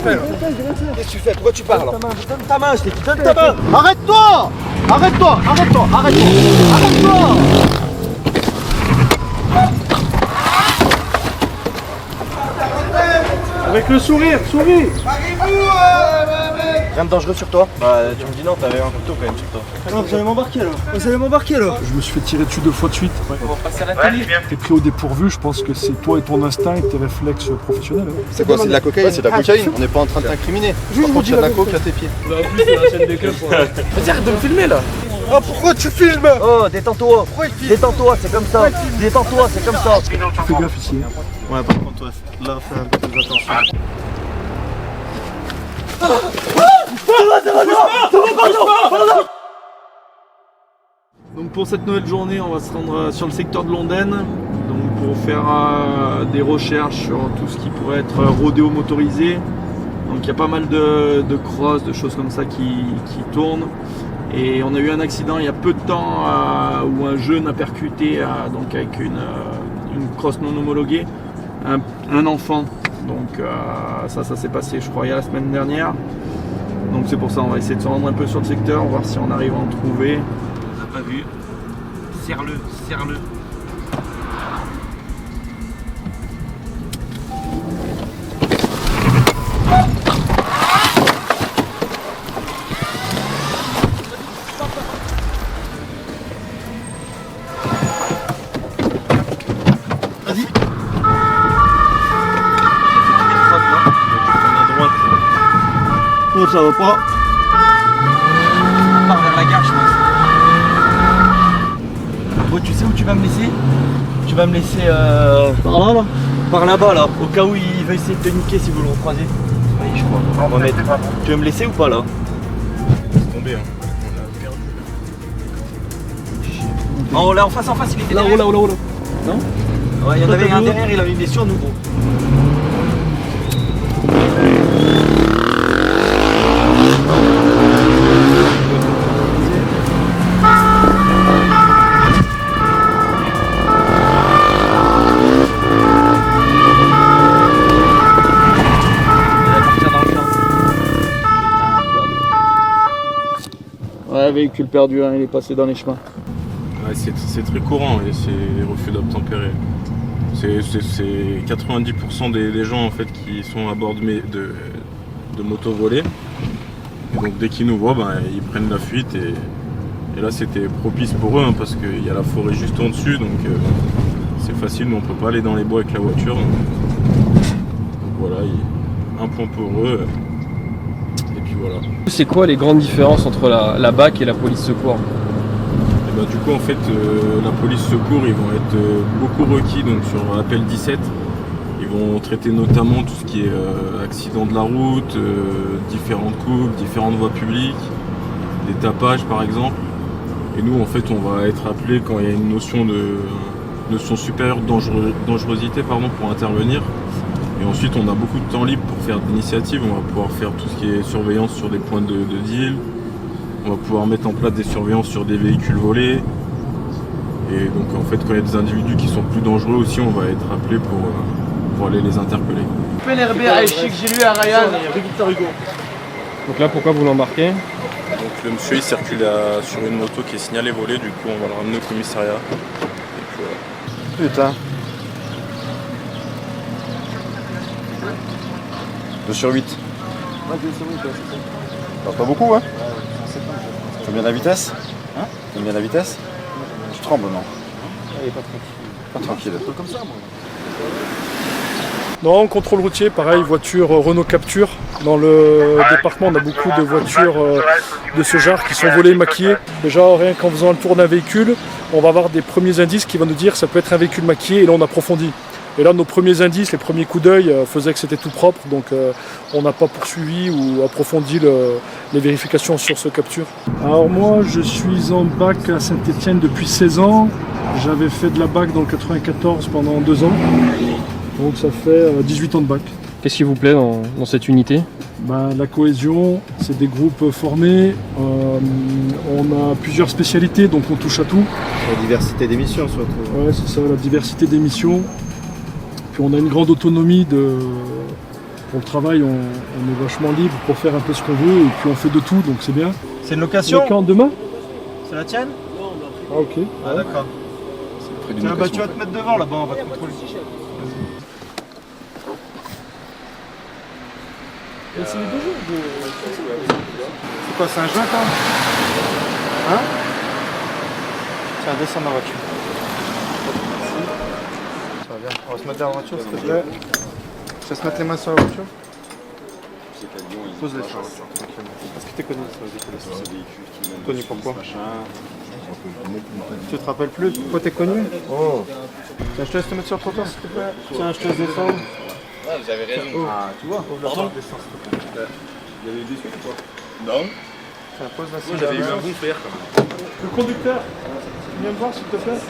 fais là? Qu'est-ce que tu fais? Pourquoi tu parles? Donne ta main, je t'ai dit, donne ta main! Arrête-toi! Arrête-toi! Arrête-toi! Arrête-toi! Arrête-toi! Avec le sourire, souris! Rien de dangereux sur toi? Bah tu me dis non, t'avais un couteau quand même sur toi. Non, vous allez m'embarquer là. Vous allez m'embarquer là? Je me suis fait tirer dessus 2 fois de suite. On va passer à la télé. T'es pris au dépourvu, je pense que c'est toi et ton instinct et tes réflexes professionnels. Hein. C'est quoi, c'est de la cocaïne? Ouais, c'est de la cocaïne, on n'est pas en train de t'incriminer. Par contre, il y a de la coke à tes pieds. Vas-y, arrête de me filmer là! Oh, pourquoi tu filmes? Oh, détends-toi! Détends-toi, c'est comme ça! Détends-toi, c'est comme ça! Tu fais gaffe ici. Hein. Ouais, par contre, là, fais un peu plus attention. Donc pour cette nouvelle journée, on va se rendre sur le secteur de Londaine, donc pour faire des recherches sur tout ce qui pourrait être rodéo motorisé. Donc il y a pas mal de cross, de choses comme ça qui tournent. Et on a eu un accident il y a peu de temps où un jeune a percuté donc avec une cross non homologuée un enfant. Donc ça s'est passé je crois il y a la semaine dernière. Donc c'est pour ça on va essayer de se rendre un peu sur le secteur, voir si on arrive à en trouver. On n'a pas vu. Serre-le, serre-le. Vas-y. Non, ça va pas. On part vers la gare, je pense. Bon, tu sais où tu vas me laisser? Tu vas me laisser Par là, là. par là-bas, là, au cas où il va essayer de te niquer si vous le recroisez. Oui, je crois. On va mettre. Tu veux me laisser ou pas, là? Laisse tomber, hein. On a perdu. Oh, là, en face, il était Là-haut, derrière. là-haut, là-haut. Là. Non? Ouais, il y en Toi, avait t'as un vu? derrière, il avait mis sur nous, gros. Ouais, véhicule perdu, hein, il est passé dans les chemins. Ouais, c'est très courant et c'est les refus d'obtempérer. C'est 90% des gens en fait qui sont à bord de motos volées. Et donc dès qu'ils nous voient, ils prennent la fuite et là c'était propice pour eux hein, parce qu'il y a la forêt juste en dessus donc c'est facile, nous on peut pas aller dans les bois avec la voiture. Donc voilà, un point pour eux. Et puis voilà. C'est quoi les grandes différences entre la BAC et la police secours? Et du coup en fait la police secours ils vont être beaucoup requis donc sur l'appel 17. Ils vont traiter notamment tout ce qui est accident de la route, différentes coupes, différentes voies publiques, des tapages par exemple. Et nous en fait on va être appelé quand il y a une notion supérieure de dangerosité pour intervenir. Et ensuite on a beaucoup de temps libre pour faire d'initiatives, on va pouvoir faire tout ce qui est surveillance sur des points de deal, on va pouvoir mettre en place des surveillances sur des véhicules volés. Et donc en fait quand il y a des individus qui sont plus dangereux aussi, on va être appelé pour aller les interpeller. PNRB à Chic, j'ai lu à Ryan et Victor Hugo. Donc là pourquoi vous l'embarquez? Donc le monsieur il circule sur une moto qui est signalée volée, du coup on va le ramener au commissariat. Et puis voilà. Putain. 2 sur 8. Pas beaucoup, hein? Tu aimes bien la vitesse? Hein? Tu aimes bien la vitesse? Tu trembles, non? Il est pas tranquille. Pas tranquille. Comme ça, moi. Non, contrôle routier, pareil, voiture Renault Capture. Dans le département, on a beaucoup de voitures de ce genre qui sont volées, maquillées. Déjà, rien qu'en faisant le tour d'un véhicule, on va avoir des premiers indices qui vont nous dire que ça peut être un véhicule maquillé et là on approfondit. Et là, nos premiers indices, les premiers coups d'œil faisaient que c'était tout propre, donc on n'a pas poursuivi ou approfondi les vérifications sur ce capture. Alors moi, je suis en bac à Saint-Étienne depuis 16 ans. J'avais fait de la bac dans le 94 pendant 2 ans, donc ça fait 18 ans de bac. Qu'est-ce qui vous plaît dans cette unité? La cohésion, c'est des groupes formés, on a plusieurs spécialités, donc on touche à tout. La diversité des missions, surtout. Ouais, c'est ça, la diversité des missions. Puis on a une grande autonomie pour le travail, on est vachement libre pour faire un peu ce qu'on veut et puis on fait de tout, donc c'est bien. C'est une location? C'est quand demain? C'est la tienne? Ah ok. Ah d'accord. Tiens, bah tu vas te mettre devant là-bas, on va te contrôler. C'est les 2 jours C'est quoi, c'est un joint toi? Hein? Tiens, descends dans la voiture. Ça va bien. On va se mettre dans la voiture s'il te plaît. Tu vas se mettre les mains sur la voiture? Pose-les sur la voiture. Est-ce que tu es connu sur les véhicules? Connu pourquoi? Tu te rappelles plus pourquoi t'es connu? Oh. Tiens, je te laisse te mettre sur le trottoir s'il te plaît. Tiens, je te laisse descendre. Ah, vous avez raison. Ah, tu vois. Pardon? Il y avait eu des suites ou quoi? Non. Tiens, pose la Moi j'avais eu un bon frère quand même. Le conducteur, viens me voir s'il te plaît.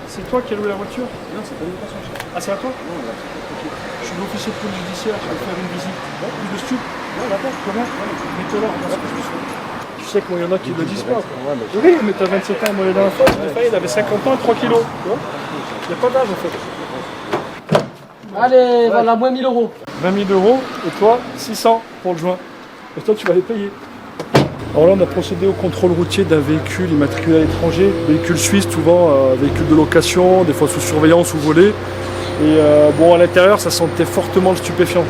C'est toi qui as loué la voiture? Non, c'est pas une location. Ah c'est à toi? Non, là. Je suis l'officier de police judiciaire, je vais faire une visite. Plus de stup? Non, là-bas, comment? Mets-toi là, tu sais qu'il y en a qui ne le disent pas. Oui, mais t'as 27 ans, moi la dernière fois, il avait 50 ans et 3 kilos. Tu vois? Il n'y a pas d'âge en fait. Allez, voilà, moins 1000 euros. 20 000 euros et toi 600 pour le joint. Et toi tu vas les payer. Alors là on a procédé au contrôle routier d'un véhicule immatriculé à l'étranger, véhicule suisse souvent, véhicule de location, des fois sous surveillance ou volé. Et bon à l'intérieur ça sentait fortement le stupéfiant.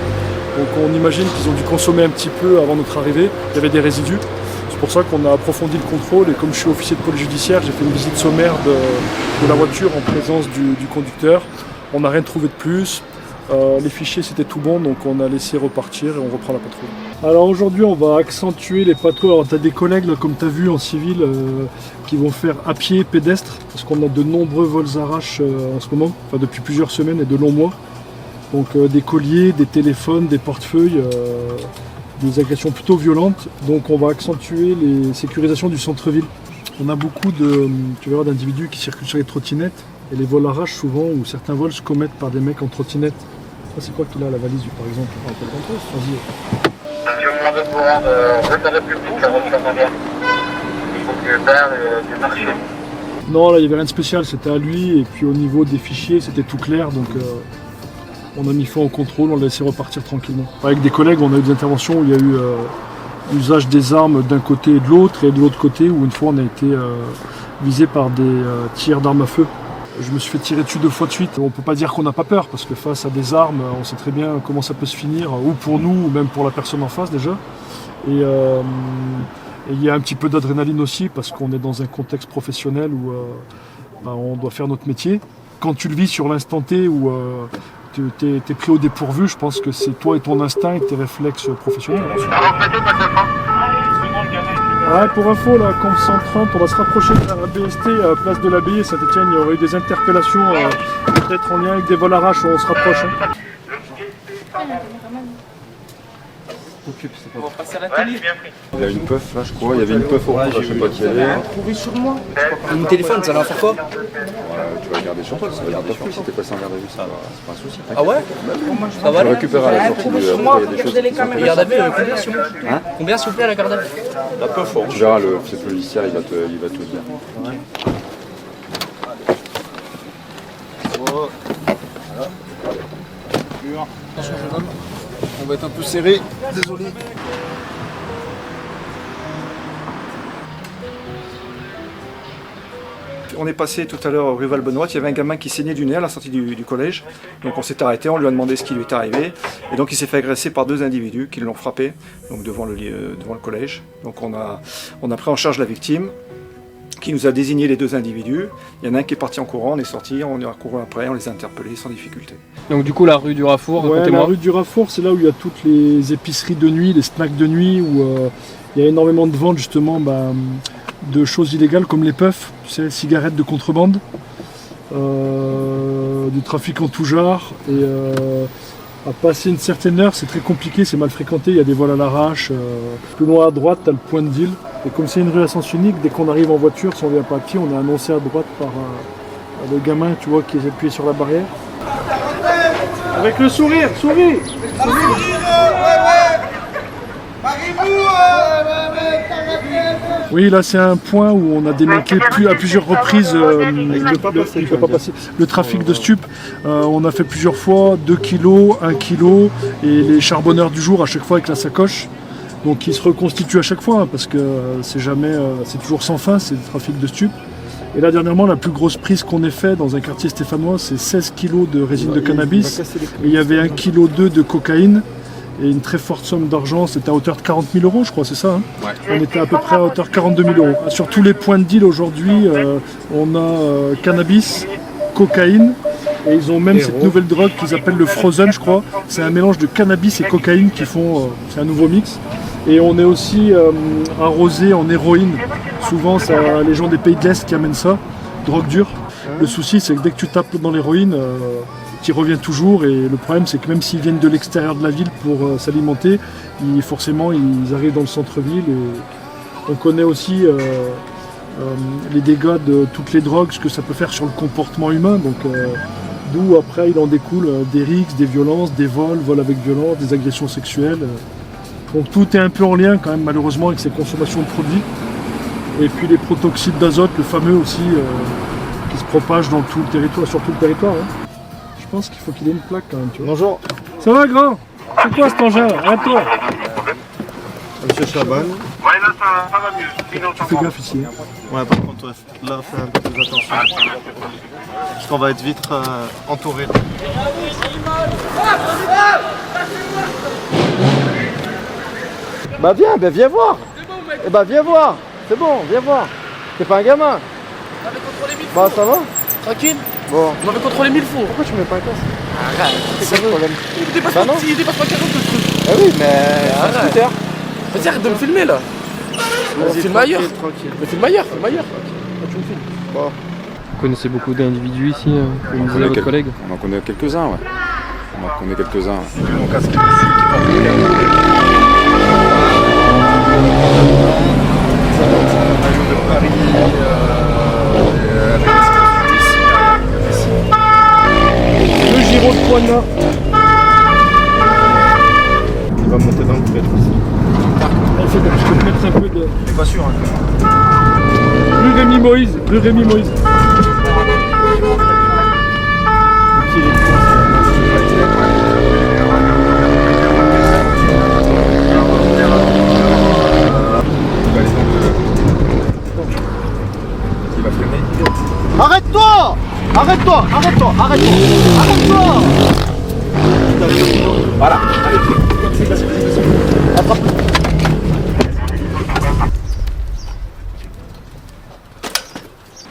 Donc on imagine qu'ils ont dû consommer un petit peu avant notre arrivée, il y avait des résidus. C'est pour ça qu'on a approfondi le contrôle et comme je suis officier de police judiciaire, j'ai fait une visite sommaire de la voiture en présence du conducteur. On n'a rien trouvé de plus. Les fichiers c'était tout bon donc on a laissé repartir et on reprend la patrouille. Alors aujourd'hui on va accentuer les patrouilles. Alors tu as des collègues là, comme tu as vu en civil qui vont faire à pied pédestre parce qu'on a de nombreux vols arraches en ce moment, enfin depuis plusieurs semaines et de longs mois. Donc des colliers, des téléphones, des portefeuilles, des agressions plutôt violentes. Donc on va accentuer les sécurisations du centre-ville. On a beaucoup d'individus qui circulent sur les trottinettes et les vols arraches souvent ou certains vols se commettent par des mecs en trottinette. Ça c'est quoi qu'il a la valise par exemple? Vas-y. Si vous demandez de vous rendre rue de la République, la voiture derrière. Il faut que vers du marché. Non, là il n'y avait rien de spécial, c'était à lui et puis au niveau des fichiers c'était tout clair donc on a mis fin au contrôle, on l'a laissé repartir tranquillement. Avec des collègues on a eu des interventions où il y a eu usage des armes d'un côté et de l'autre côté où une fois on a été visé par des tirs d'armes à feu. Je me suis fait tirer dessus 2 fois de suite. On ne peut pas dire qu'on n'a pas peur parce que face à des armes, on sait très bien comment ça peut se finir, ou pour nous, ou même pour la personne en face déjà. Et il y a un petit peu d'adrénaline aussi parce qu'on est dans un contexte professionnel où on doit faire notre métier. Quand tu le vis sur l'instant T où tu es pris au dépourvu, je pense que c'est toi et ton instinct et tes réflexes professionnels. Ouais, pour info, là, comme 130, on va se rapprocher de la BST, place de l'Abbaye et Saint-Etienne. Il y aurait eu des interpellations, peut-être en lien avec des vols arraches où on se rapproche. On va passer à la télé. Il y a une puff là, je crois. Il y avait une puff au rouge, je sais pas qui elle est. Trouvé sur moi. Mon téléphone, ça va faire quoi? Tu vas regarder sur toi, ça va dire pas plus si t'es passé en garde à vue, c'est pas un souci. Ah ouais? Ça va Tu récupérer à la sortie du sur moi, regardez les caméras. Garde à vue, combien s'il vous plaît? Combien s'il vous plaît à la garde à vue? La puff au Tu verras, le policier il va te dire. Attention jeune homme, on va être un peu serré, désolé. On est passé tout à l'heure rue Val-Benoît, il y avait un gamin qui saignait du nez à la sortie du collège. Donc on s'est arrêté, on lui a demandé ce qui lui est arrivé. Et donc il s'est fait agresser par 2 individus qui l'ont frappé donc devant le collège. Donc on a pris en charge la victime, qui nous a désigné les 2 individus. Il y en a un qui est parti en courant, on est sorti, on est couru après, on les a interpellés sans difficulté. Donc du coup la rue du Rafour, Ouais, la rue du Rafour, c'est là où il y a toutes les épiceries de nuit, les snacks de nuit, où il y a énormément de ventes justement de choses illégales comme les puffs, tu sais, cigarettes de contrebande, du trafic en tout genre. Et à passer une certaine heure, c'est très compliqué, c'est mal fréquenté, il y a des vols à l'arrache. Plus loin à droite, tu as le point de ville. Et comme c'est une rue à sens unique, dès qu'on arrive en voiture, si on vient pas à pied, on est annoncé à droite par le gamin, tu vois, qui est appuyé sur la barrière. Avec le sourire, souris! Oui, là c'est un point où on a démantelé à plusieurs reprises le trafic de stupes. On a fait plusieurs fois 2 kilos, 1 kilo et les charbonneurs du jour à chaque fois avec la sacoche. Donc ils se reconstituent à chaque fois hein, parce que c'est toujours sans fin, c'est le trafic de stupes. Et là dernièrement la plus grosse prise qu'on ait fait dans un quartier stéphanois c'est 16 kilos de résine de cannabis et il y avait 1,2 kg de cocaïne. Et une très forte somme d'argent, c'était à hauteur de 40 000 euros, je crois, c'est ça hein. Ouais. On était à peu près à hauteur de 42 000 euros. Sur tous les points de deal aujourd'hui, on a cannabis, cocaïne, et ils ont même cette nouvelle drogue qu'ils appellent le Frozen, je crois. C'est un mélange de cannabis et cocaïne qui font, c'est un nouveau mix. Et on est aussi arrosé en héroïne. Souvent, c'est les gens des pays de l'Est qui amènent ça, drogue dure. Le souci, c'est que dès que tu tapes dans l'héroïne, qui revient toujours et le problème c'est que même s'ils viennent de l'extérieur de la ville pour s'alimenter, forcément ils arrivent dans le centre-ville et on connaît aussi les dégâts de toutes les drogues, ce que ça peut faire sur le comportement humain, donc d'où après il en découle des rixes, des violences, des vols avec violence, des agressions sexuelles. Donc tout est un peu en lien quand même malheureusement avec ces consommations de produits. Et puis les protoxydes d'azote, le fameux aussi, qui se propagent dans tout le territoire, sur tout le territoire. Hein. Je pense qu'il faut qu'il ait une plaque quand même, tu vois. Bonjour. Ça va grand? C'est quoi cet engin là? À toi. Monsieur Chaban. Ouais, là, ça va mieux. Tu fais gaffe ici. Hein. Ouais, par contre, là, fais un peu plus attention. Parce qu'on va être vite entouré. Bah viens voir. Eh bah viens voir. C'est bon, viens voir. T'es pas un gamin. On avait contrôlé 1000 Bah ça va? Tranquille. Bon. On avait contrôlé 1000 fois. Pourquoi tu mets pas un casque? Arrête. C'est quoi le problème? Il dépasse pas 40 de trucs. Ah oui, mais c'est un scooter. Vas-y, arrête de me filmer là. On filme ailleurs. Tranquille. Mais filme ailleurs. Tu me filmes. Bon. Vous connaissez beaucoup d'individus ici, comme disait votre collègue? On en connaît quelques-uns, ouais. On en connaît quelques-uns. Mon casque. De Paris, Le Giro de Poignard. tu vas monter dans le prêtre aussi. Je te mettre un peu de. T'es pas sûr hein. Rue Rémi Moïse. Arrête-toi! Voilà.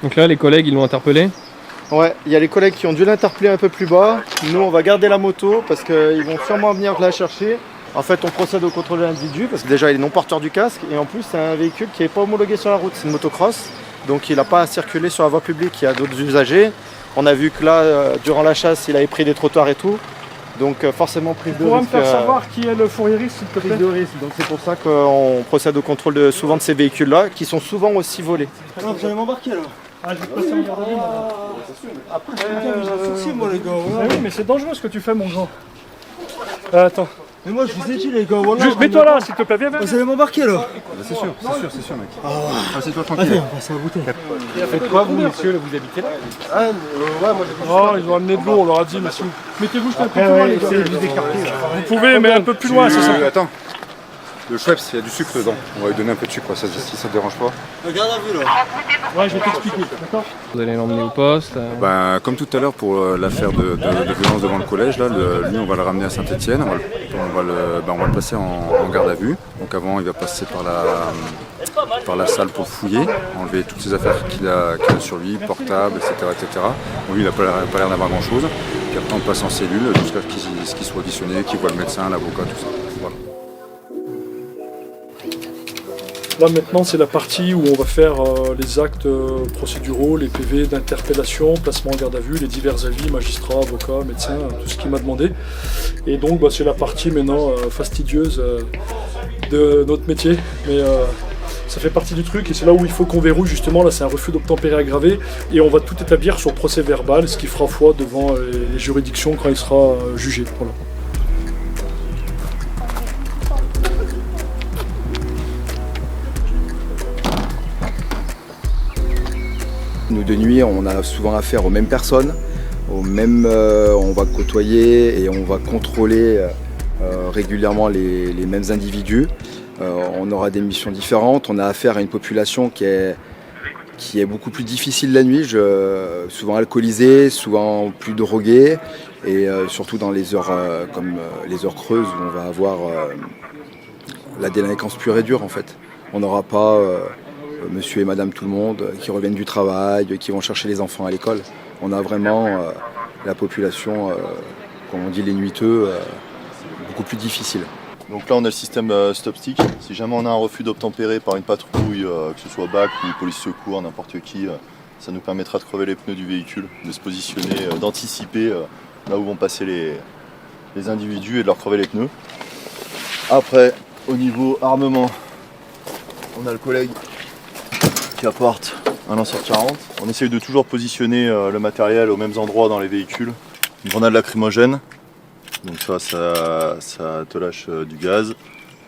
Donc là, les collègues, ils l'ont interpellé. Ouais, il y a les collègues qui ont dû l'interpeller un peu plus bas. Nous, on va garder la moto parce qu'ils vont sûrement venir la chercher. En fait, on procède au contrôle de l'individu parce que déjà, il est non porteur du casque et en plus, c'est un véhicule qui n'est pas homologué sur la route. C'est une motocross, donc il n'a pas à circuler sur la voie publique. Il y a d'autres usagers. On a vu que là, durant la chasse, il avait pris des trottoirs et tout. Donc forcément, prise de risque. Tu pourras me faire savoir qui est le fourriériste, s'il te plaît? Prise de risque. Donc c'est pour ça qu'on procède au contrôle souvent de ces véhicules-là, qui sont souvent aussi volés. Non, vous allez m'embarquer là. Ah, je vais passer en garde à vue. Après, j'ai un souci, moi, les gars. Ah oui, mais c'est dangereux ce que tu fais, mon grand. Attends. Mais moi, je vous ai dit, les gars, voilà. Juste mets-toi là, s'il te plaît, viens. Vous allez m'embarquer là. C'est sûr, mec. Assieds-toi Allez, tranquille. on passe à la bouteille. Faites quoi, vous, messieurs, vous habitez là? Ouais, moi j'ai Oh, ils ont amené de l'eau, on leur a dit, monsieur. Mettez-vous juste un peu plus loin, les gars. Vous pouvez, mais un peu plus loin, c'est ça. Attends. Le Schweppes, il y a du sucre dedans. On va lui donner un peu de sucre, si ça te dérange pas. Regarde la vue là. Ouais, je vais t'expliquer, d'accord? Vous allez l'emmener au poste. Ben, comme tout à l'heure pour l'affaire de violence devant le collège, là, lui on va le ramener à Saint-Etienne, on va le passer en garde à vue. Donc avant il va passer par la salle pour fouiller, enlever toutes ses affaires qu'il a sur lui, portable, etc. Bon, lui il n'a pas l'air d'avoir grand chose. Puis après on passe en cellule jusqu'à ce qu'il soit auditionné, qu'il voit le médecin, l'avocat, tout ça. Voilà. Là maintenant c'est la partie où on va faire les actes procéduraux, les PV d'interpellation, placement en garde à vue, les divers avis, magistrats, avocats, médecins, tout ce qu'il m'a demandé. Et donc c'est la partie maintenant fastidieuse de notre métier. Mais ça fait partie du truc et c'est là où il faut qu'on verrouille justement. Là c'est un refus d'obtempérer aggravé et on va tout établir sur procès verbal, ce qui fera foi devant les juridictions quand il sera jugé. Voilà. Nous de nuit, on a souvent affaire aux mêmes personnes, on va côtoyer et on va contrôler régulièrement les mêmes individus. On aura des missions différentes, on a affaire à une population qui est beaucoup plus difficile la nuit, souvent alcoolisée, souvent plus droguée et surtout dans les heures comme les heures creuses où on va avoir la délinquance pure et dure en fait. On n'aura pas monsieur et madame tout le monde qui reviennent du travail, qui vont chercher les enfants à l'école. On a vraiment la population, comme on dit les nuiteux, beaucoup plus difficile. Donc là on a le système stop stick. Si jamais on a un refus d'obtempérer par une patrouille, que ce soit BAC ou police secours, n'importe qui, ça nous permettra de crever les pneus du véhicule, de se positionner, d'anticiper là où vont passer les individus et de leur crever les pneus. Après, au niveau armement, on a le collègue qui apporte un lanceur 40. On essaye de toujours positionner le matériel aux mêmes endroits dans les véhicules. Une grenade lacrymogène, donc ça te lâche du gaz.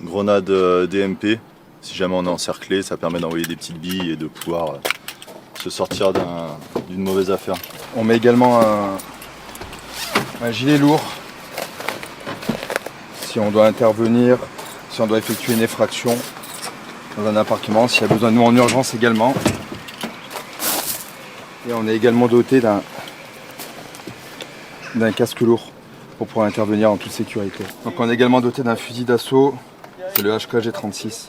Une grenade DMP, si jamais on est encerclé, ça permet d'envoyer des petites billes et de pouvoir se sortir d'une mauvaise affaire. On met également un gilet lourd si on doit intervenir, si on doit effectuer une effraction dans un appartement, s'il y a besoin de nous en urgence également. Et on est également doté d'un casque lourd pour pouvoir intervenir en toute sécurité. Donc on est également doté d'un fusil d'assaut, c'est le HKG36.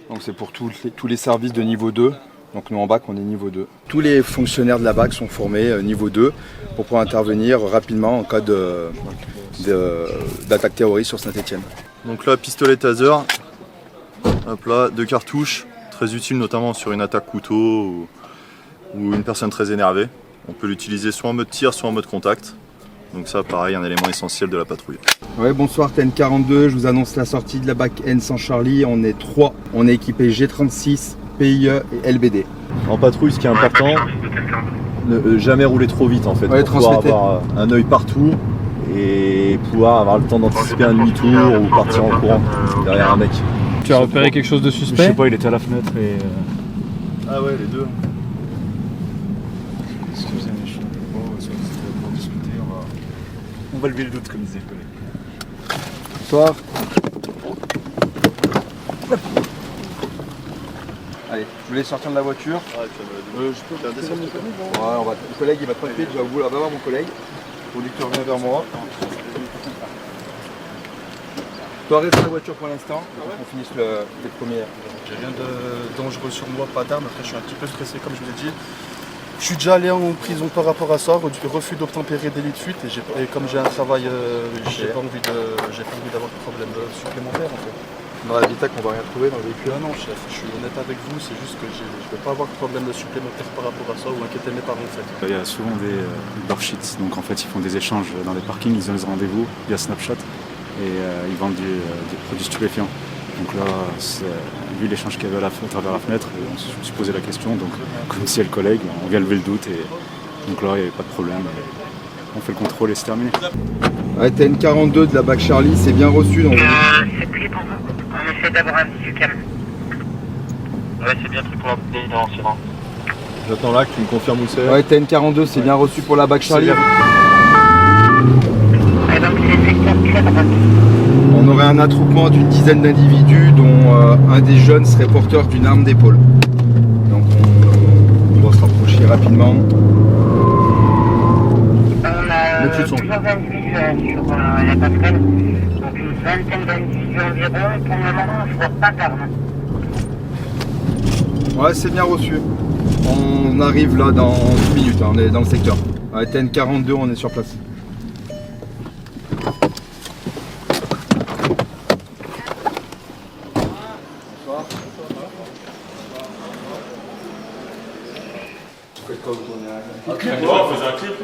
Donc c'est pour tous les services de niveau 2. Donc nous en BAC on est niveau 2. Tous les fonctionnaires de la BAC sont formés niveau 2 pour pouvoir intervenir rapidement en cas d'attaque terroriste sur Saint-Étienne. Donc là, pistolet taser, hop là, 2 cartouches, très utile notamment sur une attaque couteau ou une personne très énervée. On peut l'utiliser soit en mode tir, soit en mode contact. Donc ça, pareil, un élément essentiel de la patrouille. Ouais, bonsoir TN42, je vous annonce la sortie de la BAC N100 Charlie. On est 3, on est équipé G36, PIE et LBD. En patrouille, ce qui est important, ne jamais rouler trop vite en fait, ouais, pour pouvoir avoir un œil partout et pouvoir avoir le temps d'anticiper un demi-tour ou partir en courant derrière un mec. Tu as repéré quelque chose de suspect? Je sais pas, il était à la fenêtre et... Ah ouais, les deux. Excusez-moi, je suis pour discuter, on va lever le doute comme disait le collègue. Bonsoir. Allez, je voulais sortir de la voiture. Je peux faire descendre. Ouais, le collègue il va très vite, je vais voir mon collègue. Conducteur vient vers moi. Toi reste dans la voiture pour l'instant, on finisse les premières. J'ai rien de dangereux sur moi, pas d'armes, après je suis un petit peu stressé comme je vous l'ai dit. Je suis déjà allé en prison par rapport à ça, refus d'obtempérer, délit de fuite et comme j'ai un travail, j'ai pas envie d'avoir de problème supplémentaire en fait. Dans l'habitacle on va rien trouver dans le véhicule. Non chef, je suis honnête avec vous, c'est juste que je ne vais pas avoir de problème supplémentaire par rapport à ça ou inquiéter mes parents en fait. Il y a souvent des bursheets, donc en fait ils font des échanges dans les parkings, ils ont des rendez-vous via Snapchat et ils vendent des produits stupéfiants. Donc là, vu l'échange qu'il y avait à travers la fenêtre, on se posait la question, donc comme si le collègue, on vient lever le doute et donc là il n'y avait pas de problème. On fait le contrôle et c'est terminé. Ouais, TN42 de la BAC Charlie, c'est bien reçu donc. C'est pris pour vous. On essaie d'avoir un visu calme. Ouais, c'est bien pris pour la intervention. J'attends là que tu me confirmes où c'est. Ouais, TN42, c'est bien reçu pour la BAC Charlie. On aurait un attroupement d'une dizaine d'individus dont un des jeunes serait porteur d'une arme d'épaule. Donc on doit se rapprocher rapidement. On a plusieurs individus sur la passerelle, donc une vingtaine d'individus environ. Pour le moment, je vois pas d'armes. Ouais, c'est bien reçu. On arrive là dans 10 minutes, on est dans le secteur. Ouais, TN42, on est sur place.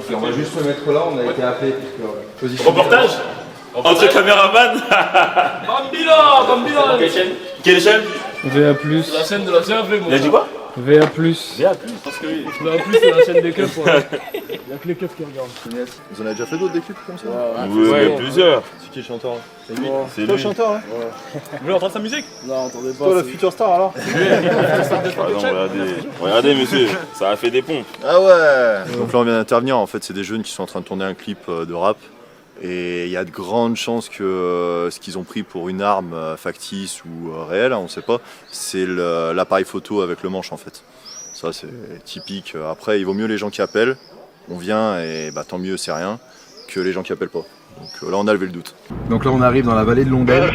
On va juste se mettre là, on a été appelé. Reportage entre caméraman. Bambila. Quelle chaîne? VA+. La scène de la CAV, mon. Il a dit quoi? VA+. VA+, parce que... Mais en plus, c'est la chaîne des keufs. Il n'y a que les keufs qui regardent. Vous en avez déjà fait d'autres des clips comme ça? Ouais, plusieurs. C'est qui le chanteur? C'est lui. C'est toi lui. le chanteur, hein? Vous voulez entendre sa musique? Non, entendez pas. Toi la future star alors? Regardez monsieur, ça a fait des pompes. Ah ouais. Donc là on vient d'intervenir, en fait c'est des jeunes qui sont en train de tourner un clip de rap. Et il y a de grandes chances que ce qu'ils ont pris pour une arme factice ou réelle, on ne sait pas, c'est l'appareil photo avec le manche en fait. Ça c'est typique. Après il vaut mieux les gens qui appellent, on vient et bah, tant mieux c'est rien, que les gens qui appellent pas. Donc là on a levé le doute. Donc là on arrive dans la vallée de Londaine.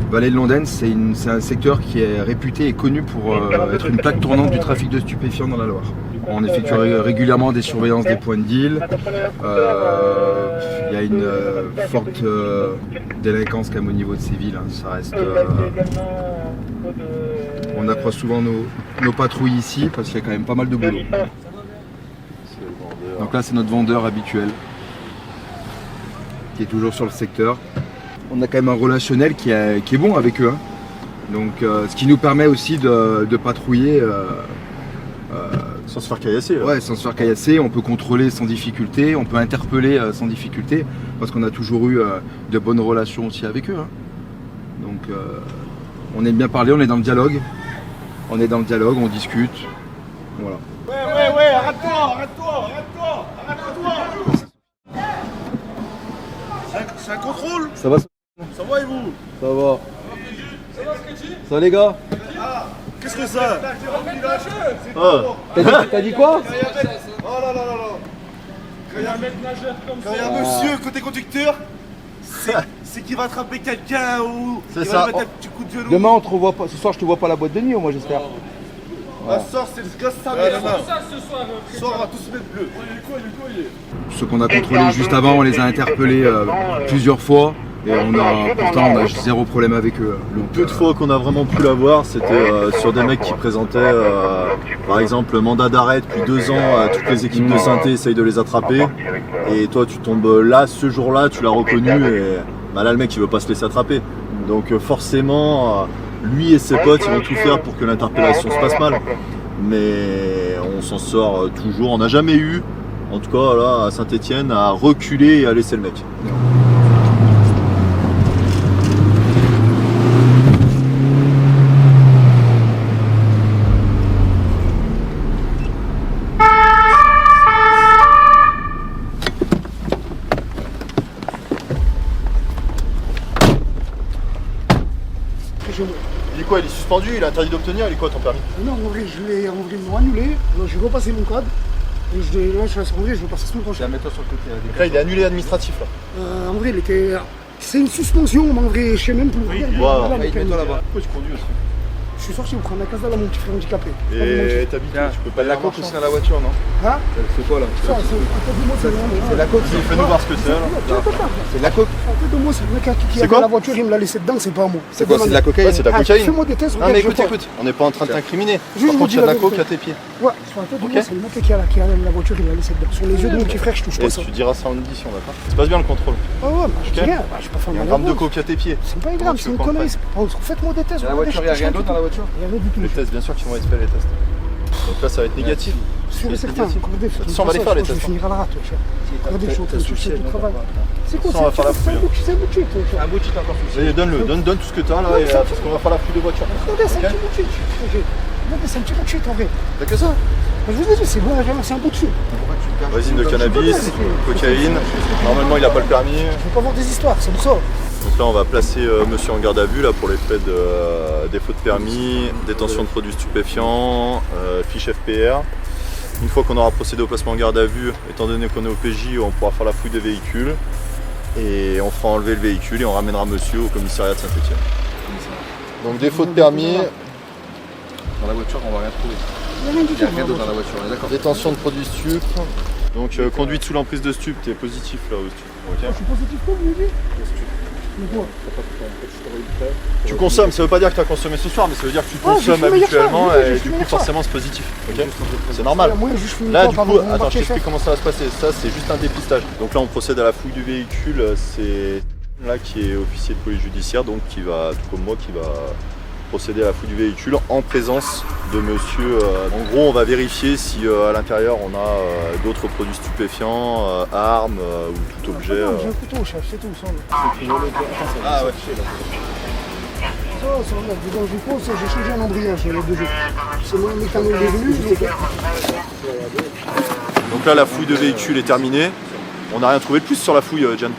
Vallée de Londaine c'est un secteur qui est réputé et connu pour être une plaque tournante du trafic de stupéfiants dans la Loire. On effectue régulièrement des surveillances des points de deal. Il y a une forte délinquance quand même au niveau de ces villes. Hein. Ça reste, on accroise souvent nos patrouilles ici parce qu'il y a quand même pas mal de boulot. Donc là c'est notre vendeur habituel qui est toujours sur le secteur. On a quand même un relationnel qui est bon avec eux. Hein. Donc ce qui nous permet aussi de patrouiller sans se faire caillasser. Ouais, sans se faire caillasser, on peut contrôler sans difficulté, on peut interpeller sans difficulté, parce qu'on a toujours eu de bonnes relations aussi avec eux. Hein. Donc on aime bien parler, on est dans le dialogue. On est dans le dialogue, on discute. Voilà. Ouais, arrête-toi. C'est un contrôle. Ça va? Ça va et vous? Ça va. Ça les gars? Qu'est-ce que ça? T'as dit quoi? Oh là. Quand il y a un monsieur côté conducteur, c'est qu'il va attraper quelqu'un ou il va mettre un petit coup de genou. Demain on te revoit pas. Ce soir je te vois pas à la boîte de nuit, moi j'espère. La soeur, c'est le gosse ça. Ce soir, on va tous se mettre bleu. Ceux qu'on a contrôlés juste avant, on les a interpellés plusieurs fois. Et pourtant on a zéro problème avec eux. Le peu de fois qu'on a vraiment pu l'avoir, c'était sur des mecs qui présentaient par exemple mandat d'arrêt depuis 2 ans, toutes les équipes de synthé essayent de les attraper. Et toi tu tombes là, ce jour-là, tu l'as reconnu et bah, là le mec il veut pas se laisser attraper. Donc forcément, lui et ses potes ils vont tout faire pour que l'interpellation se passe mal. Mais on s'en sort toujours, on n'a jamais eu, en tout cas là à Saint-Etienne, à reculer et à laisser le mec. Il est quoi? Il est suspendu? Il est interdit d'obtenir? Il est quoi ton permis? Non, en vrai, ils m'ont annulé. J'ai repassé mon code. Et là, je suis en vrai, je vais passer semaine prochaine. Mets-toi sur le côté. Là, il est annulé administratif là. En vrai, il était. C'est une suspension, mais en vrai, je sais même plus. Mets-toi là-bas. Pourquoi tu conduis aussi? Je suis sorti pour prendre la case là, mon petit frère handicapé. Et t'habites où? Tu peux pas la coque aussi dans la voiture, non? Hein? C'est quoi là? C'est la coque. Fais-nous voir ce que c'est là. C'est la coque. En fait de moi, c'est le mec qui a dans la voiture, il me l'a laissé dedans, c'est pas moi. C'est quoi? C'est de la cocaïne? Ouais, c'est de la cocaïne. Fais-moi des tests. Non mais écoute, on n'est pas en train de t'incriminer. Par contre, il y a de la coke à tes pieds. Ouais, sur la tête de moi, c'est le mec qui a la voiture, il me l'a laissé dedans. Sur les yeux de mon petit frère, je touche pas ça. Tu diras ça en édition, d'accord? Ça se passe bien le contrôle. Ah ouais, je dis rien, je suis pas fan Il y a de un gramme de coke à tes pieds. C'est pas grave, c'est une connerie. Faites-moi des tests. Dans la voiture, il n'y a rien d'autre dans la voiture? Il y a rien du tout. Les tests, bien sûr qu'ils vont être faits les tests. Donc là, ça va être négatif. Sur les certain, on va les faire les tests. Je finirai à la rate, regardez, je suis au travail. C'est quoi? On va faire la fouille. C'est un bout de chute. Un bout de chute encore. Donne-le, donne tout ce que t'as là, parce qu'on va faire la fouille de voiture. Regardez, c'est un petit bout de chute. Regardez, c'est un petit bout de chute en vrai. T'as que ça? Je vous ai dit, c'est bon, c'est un bout de chute. Résine de cannabis, cocaïne. Normalement, il n'a pas le permis. Je veux pas voir des histoires, c'est pour ça. Donc là, on va placer monsieur en garde à vue là, pour les faits de défaut de permis, détention de produits stupéfiants, fiche FPR. Une fois qu'on aura procédé au placement en garde à vue, étant donné qu'on est au PJ, on pourra faire la fouille des véhicules et on fera enlever le véhicule et on ramènera monsieur au commissariat de Saint-Etienne. Donc défaut de permis. Dans la voiture, on va rien trouver. Il y a rien d'autre dans la voiture, on est d'accord? Détention de produits stupes. Donc conduite sous l'emprise de stupes, t'es positif là au stup. Okay. Je suis positif quoi, vous m'avez dit? Tu consommes, ça veut pas dire que tu as consommé ce soir, mais ça veut dire que tu consommes habituellement et du coup forcément c'est positif. Okay, c'est normal. Là du coup, attends, je t'explique comment ça va se passer. Ça c'est juste un dépistage. Donc là on procède à la fouille du véhicule. C'est là qui est officier de police judiciaire, donc qui va, tout comme moi, qui va procéder à la fouille du véhicule en présence de monsieur. En gros, on va vérifier si à l'intérieur on a d'autres produits stupéfiants, armes ou tout objet. Non, j'ai un couteau, chef, c'est tout. Ça, Ah ouais. ça, là, dedans du pot, j'ai changé un embrayage il y a 2 jours. C'est moi, mes camions est venu, je l'ai fait. Donc là, la fouille de véhicule est terminée. On n'a rien trouvé de plus sur la fouille, Jan?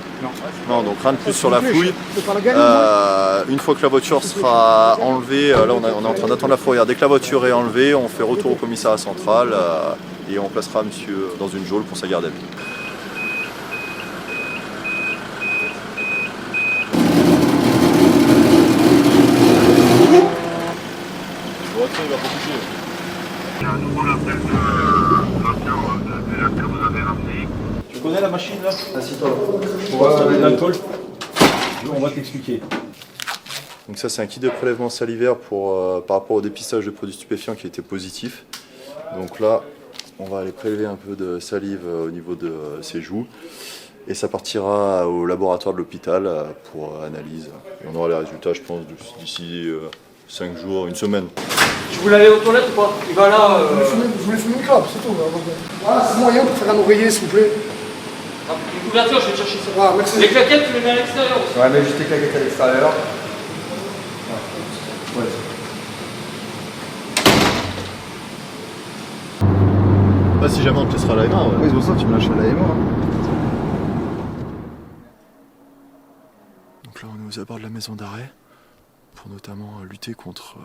Non, donc rien de plus sur la fouille. Une fois que la voiture sera enlevée, là on est en train d'attendre la fourrière. Dès que la voiture est enlevée, on fait retour au commissariat central et on placera monsieur dans une geôle pour sa garde à vue. Tu connais la machine là? Assis-toi. On va t'expliquer. Donc ça c'est un kit de prélèvement salivaire par rapport au dépistage de produits stupéfiants qui était positif. Donc là on va aller prélever un peu de salive au niveau de ses joues et ça partira au laboratoire de l'hôpital pour analyse. Et on aura les résultats je pense d'ici 5 jours, 1 semaine. Tu voulais aller aux toilettes ou pas? Il va là. Je voulais fumer une clope, c'est tout. Voilà, c'est moyen pour faire un oreiller, s'il vous plaît. Une couverture, je vais te chercher ça. Ah, merci. Les claquettes, tu les mets à l'extérieur aussi. Ouais, mais juste les claquettes à l'extérieur. Ouais. Bah, si jamais on te laissera l'AMA. Oui, c'est pour ça que tu me lâches à l'AMA. Donc là on est aux abords de la maison d'arrêt pour notamment lutter contre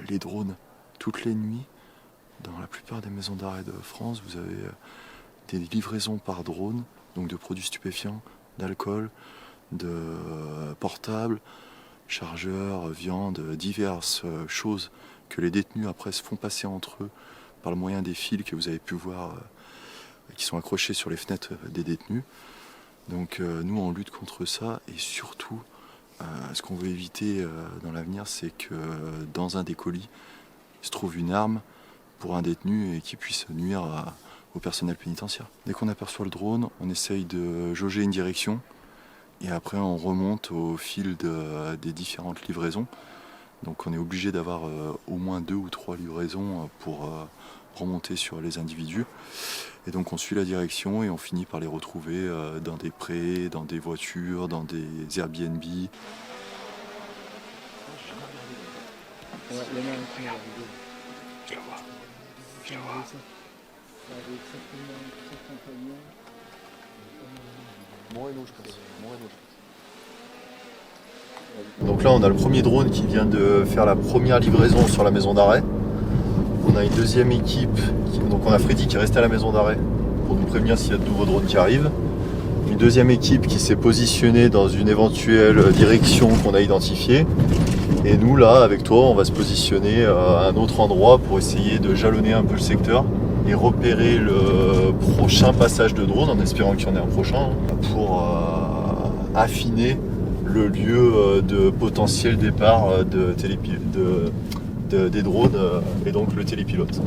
les drones toutes les nuits. Dans la plupart des maisons d'arrêt de France, vous avez des livraisons par drone, donc de produits stupéfiants, d'alcool, de portables, chargeurs, viande, diverses choses que les détenus après se font passer entre eux par le moyen des fils que vous avez pu voir qui sont accrochés sur les fenêtres des détenus. Donc nous on lutte contre ça et surtout ce qu'on veut éviter dans l'avenir c'est que dans un des colis il se trouve une arme pour un détenu et qui puisse nuire au personnel pénitentiaire. Dès qu'on aperçoit le drone, on essaye de jauger une direction et après on remonte au fil des différentes livraisons. Donc on est obligé d'avoir au moins 2 ou 3 livraisons pour remonter sur les individus. Et donc on suit la direction et on finit par les retrouver dans des prés, dans des voitures, dans des Airbnb. Donc là on a le premier drone qui vient de faire la première livraison sur la maison d'arrêt. On a une deuxième équipe, donc on a Freddy qui est resté à la maison d'arrêt pour nous prévenir s'il y a de nouveaux drones qui arrivent. Une deuxième équipe qui s'est positionnée dans une éventuelle direction qu'on a identifiée. Et nous là, avec toi, on va se positionner à un autre endroit pour essayer de jalonner un peu le secteur et repérer le prochain passage de drone, en espérant qu'il y en ait un prochain, pour affiner le lieu de potentiel départ des drones et donc le télépilote.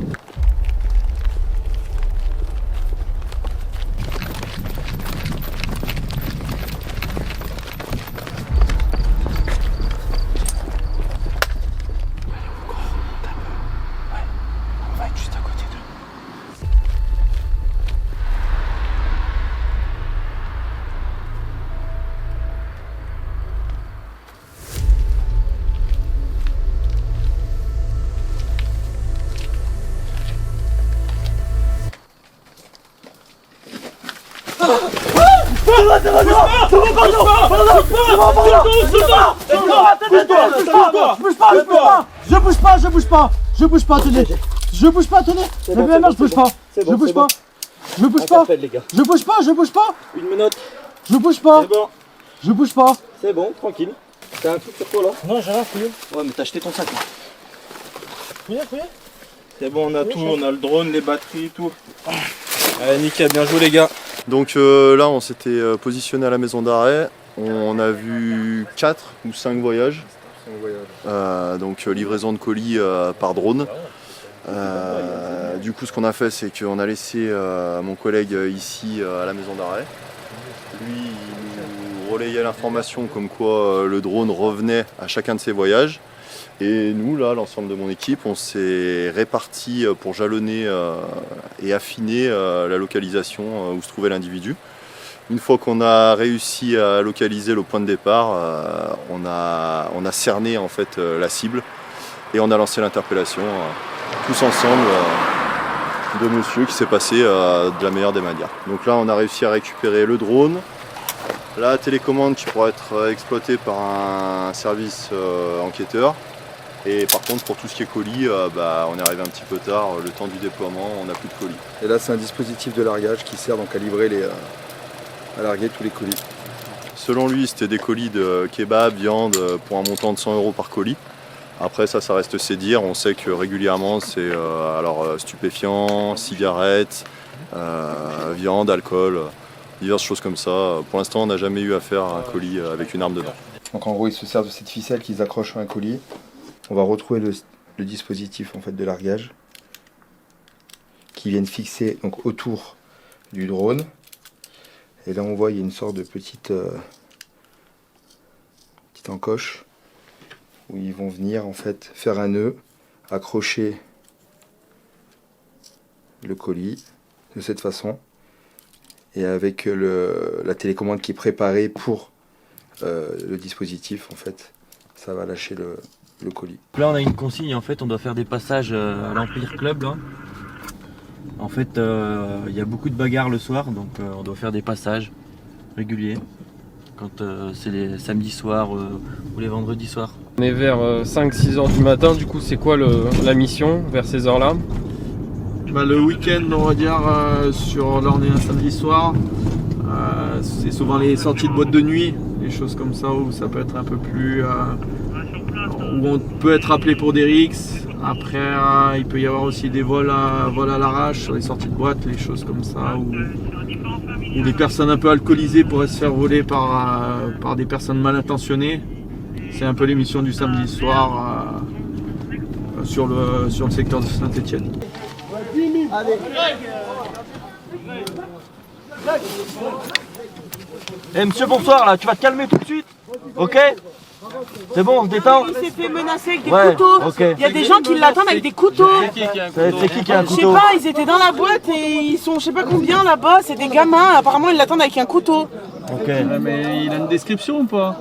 Je bouge pas, tenez. Je bouge pas, tenez. Je bouge pas. Je bouge pas. Je bouge pas. Je bouge pas, je bouge pas. Une menotte. Je bouge pas. C'est bon. Je bouge pas. C'est bon, tranquille. T'as un truc sur toi là? Non, j'ai rien fouillé. Ouais, mais t'as acheté ton sac là. Fouillé. C'est bon, on a tout, on a le drone, les batteries, tout. Allez, nickel, bien joué les gars. Donc là, on s'était positionné à la maison d'arrêt. On a vu 4 ou 5 voyages. Donc livraison de colis par drone. Du coup, ce qu'on a fait, c'est qu'on a laissé mon collègue ici à la maison d'arrêt. Lui, il nous relayait l'information comme quoi le drone revenait à chacun de ses voyages. Et nous, là, l'ensemble de mon équipe, on s'est répartis pour jalonner et affiner la localisation où se trouvait l'individu. Une fois qu'on a réussi à localiser le point de départ, on a cerné en fait la cible et on a lancé l'interpellation tous ensemble de monsieur qui s'est passé de la meilleure des manières. Donc là, on a réussi à récupérer le drone, la télécommande qui pourra être exploitée par un service enquêteur. Et par contre, pour tout ce qui est colis, on est arrivé un petit peu tard, le temps du déploiement, on n'a plus de colis. Et là, c'est un dispositif de largage qui sert donc à livrer à larguer tous les colis. Selon lui, c'était des colis de kebab, viande, pour un montant de 100 € par colis. Après, ça reste ses dires. On sait que régulièrement, c'est stupéfiants, cigarettes, viande, alcool, diverses choses comme ça. Pour l'instant, on n'a jamais eu affaire à un colis avec une arme dedans. Donc en gros, ils se servent de cette ficelle qu'ils accrochent à un colis. On va retrouver le dispositif en fait de largage qui viennent fixer donc autour du drone. Et là, on voit il y a une sorte de petite encoche où ils vont venir en fait faire un nœud, accrocher le colis de cette façon, et avec la télécommande qui est préparée pour le dispositif, en fait, ça va lâcher le colis. Là on a une consigne, en fait on doit faire des passages à l'Empire Club là. En fait il y a beaucoup de bagarres le soir, donc on doit faire des passages réguliers quand c'est les samedis soirs ou les vendredis soirs. On est vers 5-6 heures du matin, du coup c'est quoi la mission vers ces heures là? Le week-end, on va dire, là on est un samedi soir, c'est souvent les sorties de boîte de nuit, des choses comme ça où ça peut être un peu plus... où on peut être appelé pour des rixes. Après il peut y avoir aussi des vols à l'arrache sur les sorties de boîte, les choses comme ça, où des personnes un peu alcoolisées pourraient se faire voler par des personnes mal intentionnées. C'est un peu l'émission du samedi soir sur le secteur de Saint-Étienne. Eh monsieur, bonsoir là, tu vas te calmer tout de suite, ok? C'est bon, on se détend? Il s'est fait menacer avec des Ouais, couteaux. ok. Il y a des gens qui l'attendent avec des couteaux. C'est qui a un Je sais couteau? pas, ils étaient dans la boîte et ils sont je sais pas combien là-bas, c'est des gamins, apparemment ils l'attendent avec un couteau. Ok. Mais il a une description ou pas?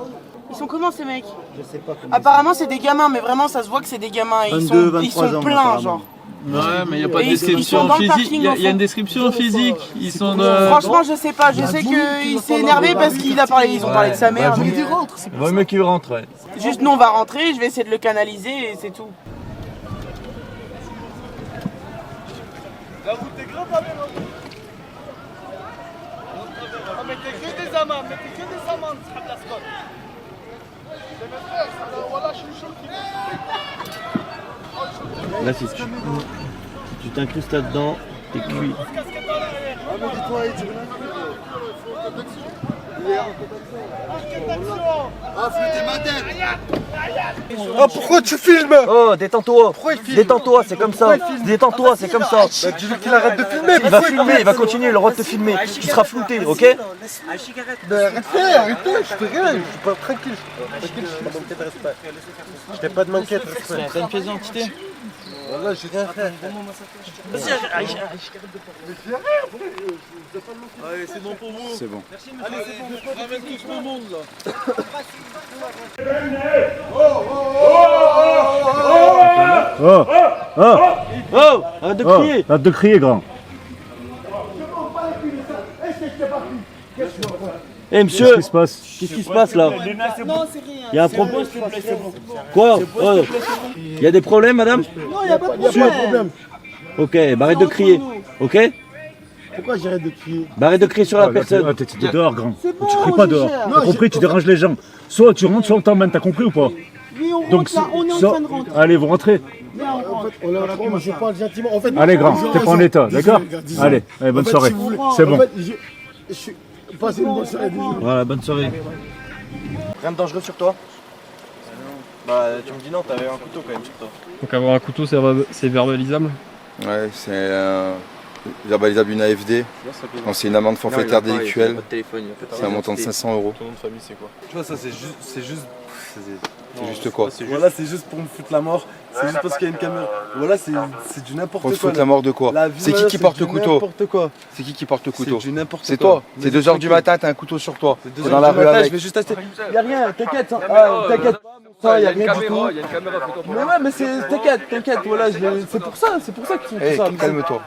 Ils sont comment ces mecs? Je sais pas. Apparemment c'est des gamins, mais vraiment ça se voit que c'est des gamins. Et ils sont pleins genre. Ouais, mais il n'y a pas de Et ils description sont dans le physique. parking, Il y a au fond. une description physique. Ils sont de... Franchement je sais pas, je sais qu'il s'est énervé parce qu'ils ont parlé de sa mère. Bah, mais, il vaut mieux qu'il rentre, ouais. Juste nous on va rentrer, je vais essayer de le canaliser et c'est tout. Là, vous t'es grave pas bien. Mettez que des amendes, ça place pas. C'est mes frères, voilà, je suis choqué. Là si tu t'incrustes là-dedans, t'es cuit. Oh, pourquoi tu filmes? Oh, détends-toi. Détends-toi, c'est comme ça. Détends-toi, c'est comme ça. Dis-lui qu'il arrête de filmer. Il va filmer, il va continuer, il a le droit de te filmer. Tu seras flouté, ok? Arrêtez, je fais rien, je suis pas tranquille. Je t'ai pas de manquette, respect. T'as une pièce d'identité? Voilà, j'ai rien fait. Allez, c'est bon pour vous. C'est bon. Allez, c'est bon. Ramène tout le monde là. Oh, arrête de crier. Arrête de crier, grand. Eh monsieur, Qu'est-ce qui se passe? Qu'est-ce qui se passe là? Non c'est rien. Il y a un problème? Quoi? Oh. Il y a des problèmes madame? Non il y a pas de problème. Ok, bah arrête de crier, ok? Pourquoi j'arrête de crier? Bah arrête de crier sur la personne. T'es dehors, grand. C'est bon, Tu cries pas je dehors. gère. T'as compris? Tu déranges les gens. Soit tu rentres, soit on t'emmène. T'as compris ou pas? Oui, on Donc, rentre là, on est en soit- train de rentrer. Allez, vous rentrez. Viens, on rentre. On est en train, moi je parle gentiment. En fait, Allez, grand. ils ont T'es pas en raison. état, d'accord? Désolé, Allez, bonne En fait, soirée. si vous voulez- C'est en bon. fait, je suis passé une bonne soirée. désolé. Voilà, bonne soirée. Rien de dangereux sur toi? Bah tu me dis non, t'avais un couteau quand même sur toi. Donc avoir un couteau c'est verbalisable? Ouais, c'est verbalisable une AFD. Donc c'est une amende forfaitaire délictuelle. C'est un montant de 500 €. Ton nom de famille, c'est quoi? Tu vois, ça c'est juste C'est juste quoi? Voilà, c'est juste pour me foutre la mort. C'est juste parce qu'il y a une caméra. Voilà, c'est du n'importe quoi. Pour te foutre la mort de quoi? C'est qui porte le couteau? N'importe quoi. C'est qui porte le couteau? C'est du n'importe quoi. C'est toi. C'est 2h du matin, t'as un couteau sur toi. T'es dans la rue avec. Je vais juste acheter. Y'a rien, t'inquiète. T'inquiète. Ça, y a rien du tout. Mais ouais, mais t'inquiète, voilà, c'est pour ça qu'ils font tout ça. Calme-toi.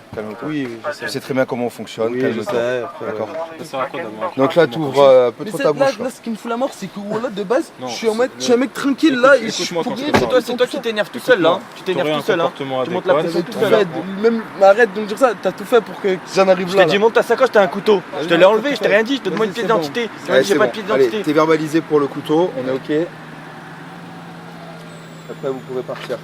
Oui, je sais très bien comment on fonctionne. Oui, je sais. D'accord. Ça sert à quoi d'avoir Donc là, t'ouvres un peu trop ta bouche. Là, ce qui me fout la mort, c'est que voilà, de base, je suis un mec tranquille là. C'est toi qui t'énerves tout seul là. Tu t'énerves tout seul. Tu montes la pression tout seul. Même arrête de me dire ça, t'as tout fait pour que j'en arrive là. Je t'ai dit monte ta sacoche, t'as un couteau. Je te l'ai enlevé, je t'ai rien dit, je te demande une pièce d'identité. J'ai pas de pièce d'identité. T'es verbalisé pour le couteau, on est ok. Après vous pouvez partir.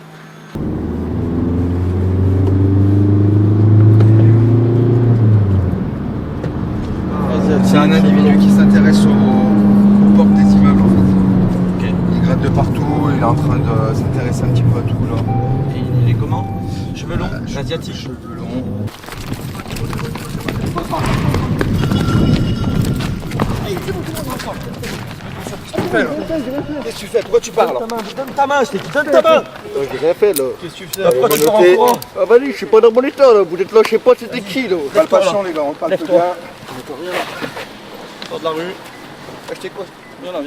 C'est un individu qui s'intéresse aux portes des immeubles en fait. Okay. Il gratte de partout, il est en train de s'intéresser un petit peu à tout là. Et il est comment? Cheveux longs, asiatique. Cheveux longs. Qu'est-ce que tu fais? Pourquoi tu parles? Donne ta main, je t'ai dit donne ta main. J'ai rien fait là. Qu'est-ce que tu fais? Pourquoi tu pars en courant? Ah vas-y, je suis pas dans mon état là, vous êtes là, je sais pas c'était qui là. Pas de chiant les gars, on parle tout bien. Sors de la rue. Achetez quoi? Viens là.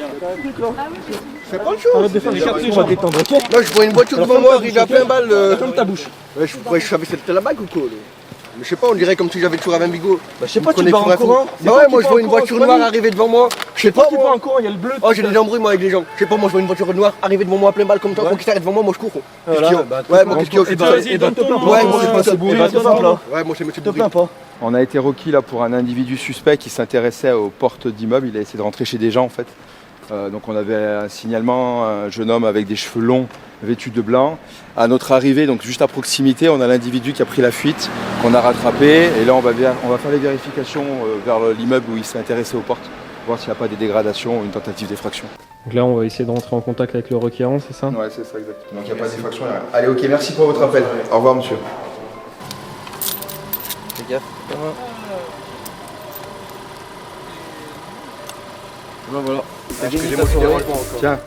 C'est pas le show. Arrête de faire des captures, on va détendre, ok? Là je vois une voiture devant moi, il a plein balle. Ferme ta bouche. Ouais, je savais que c'était la bague ou quoi là? Mais je sais pas, on dirait comme si j'avais toujours un bigot. Bah je sais pas, tu pars en courant. Bah ouais, moi je vois une voiture noire arriver devant moi. Je sais pas qui part en courant, il y a le bleu. Oh j'ai des embrouilles moi avec les gens. Je sais pas, moi je vois une voiture noire arriver devant moi à plein balle comme toi. Quand il s'arrête devant moi, moi je cours. Ouais, moi qu'est-ce qu'il y a? Vas-y, donne te plains pas. Ouais, moi c'est pas ce bourré. Ouais, moi c'est monsieur te plains pas. On a été requis là pour un individu suspect qui s'intéressait aux portes d'immeubles. Il a essayé de rentrer chez des gens en fait. Donc on avait un signalement, un jeune homme avec des cheveux longs, vêtu de blanc. À notre arrivée, donc juste à proximité, on a l'individu qui a pris la fuite, qu'on a rattrapé. Et là on va faire les vérifications vers l'immeuble où il s'est intéressé aux portes, voir s'il n'y a pas des dégradations ou une tentative d'effraction. Donc là on va essayer de rentrer en contact avec le requérant, c'est ça? Ouais, c'est ça exactement. Donc il n'y a pas d'effraction. Allez, ok, merci pour votre appel. Au revoir monsieur. Fais gaffe. Voilà. Excusez-moi, tiens,